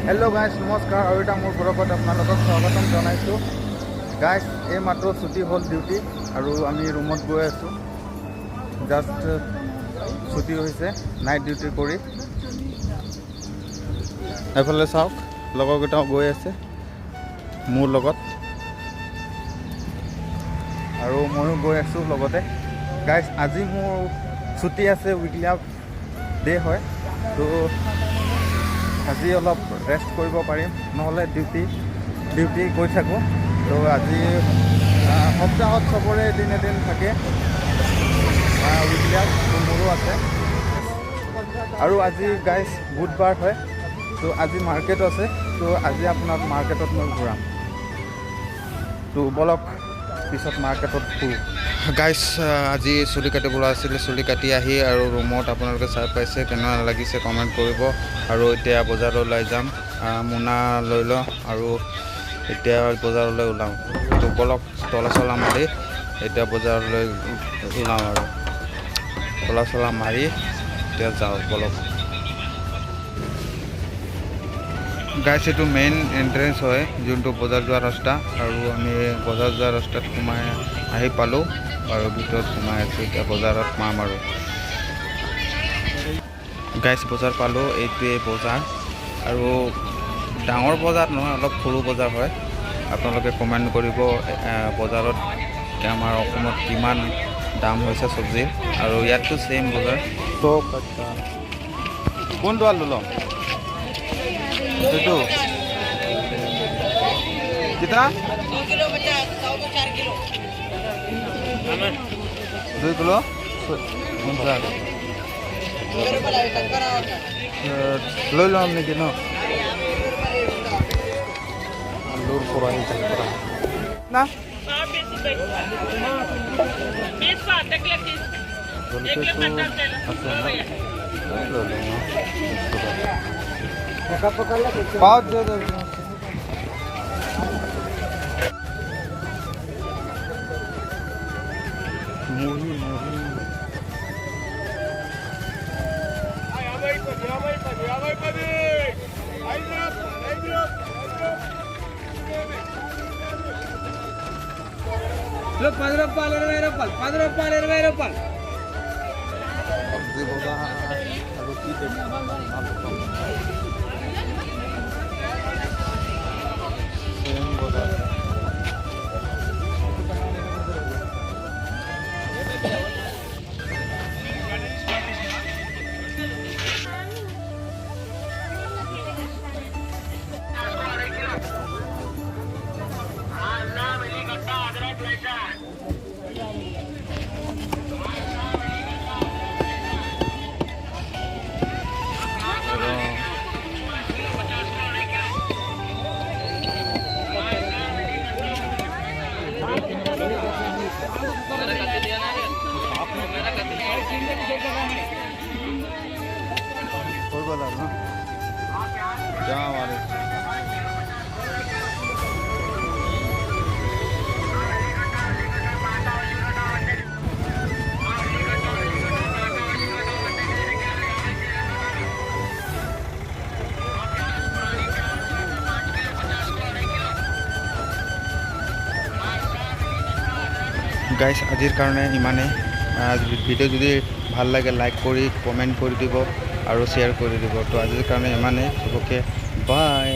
Hello' guys নমস্কাৰ আৰু এটা মোৰ ব্লগত আপোনালোকক স্বাগতম জনাইছোঁ। গাইজ এই মাত্ৰ ছুটি হ'ল ডিউটি আৰু আমি ৰুমত গৈ আছোঁ। জাষ্ট ছুটি হৈছে নাইট ডিউটি কৰি। এইফালে চাওক লগৰকেইটাও গৈ আছে মোৰ লগত আৰু ময়ো গৈ আছোঁ লগতে। গাইজ আজি মোৰ ছুটি আছে, উইকলি অফ ডে হয়, তো আজি অলপ ৰেষ্ট কৰিব পাৰিম, নহ'লে ডিউটি গৈ থাকোঁ। তো আজি সপ্তাহত চবৰে এদিন থাকে উইকলি অফ, তো মোৰো আছে। আৰু আজি গাইজ বুধবাৰ হয়, তো আজি মাৰ্কেট আছে, তো আজি আপোনাক মাৰ্কেটত মই ঘূৰাম। তো বলক পিছত মাৰ্কেটত ফুৰোঁ। গাইজ আজি চুলি কাটিবলৈ আছিলে, চুলি কাটি আহি আৰু ৰুমত আপোনালোকে চাই পাইছে, কেনেকুৱা লাগিছে কমেণ্ট কৰিব। আৰু এতিয়া বজাৰলৈ ওলাই যাম, মোনা লৈ লওঁ আৰু এতিয়া বজাৰলৈ ওলাওঁ। তো বলক তলা মাৰি এতিয়া বজাৰলৈ ওলাওঁ আৰু তলা মাৰি এতিয়া যাওঁ বলক। গাইজ এইটো মেইন এণ্ট্ৰেঞ্চ হয়, যোনটো বজাৰ যোৱা ৰাস্তা, আৰু আমি বজাৰ যোৱা ৰাস্তাত সোমাই আহি পালোঁ আৰু ভিতৰত সোমাই আছোঁ। এতিয়া বজাৰত সোমাম আৰু গাইজ বজাৰ পালোঁ। এইটোৱে বজাৰ, আৰু ডাঙৰ বজাৰ নহয়, অলপ সৰু বজাৰ হয়। আপোনালোকে কমেণ্ট কৰিব বজাৰত আমাৰ অসমত কিমান দাম হৈছে চব্জিৰ, আৰু ইয়াততো ছেইম বজাৰ। তো কোনটো আলু ল'ম? এইটো कितना 2 किलो 50, 100 को 4 किलो। 2 किलो 50 লৈ ল'ম নেকি ন? আলুৰ পৰাই না पाँच दे दो। मुही ₹10 सब्जी बजार আৰু কি सेम बजार। গাইজ আজিৰ কাৰণে ইমানেই। ভিডিঅ' যদি ভাল লাগে লাইক কৰি কমেণ্ট কৰি দিব আৰু শ্বেয়াৰ কৰি দিব। তো আজিৰ কাৰণে ইমানেই, চবকে বাই।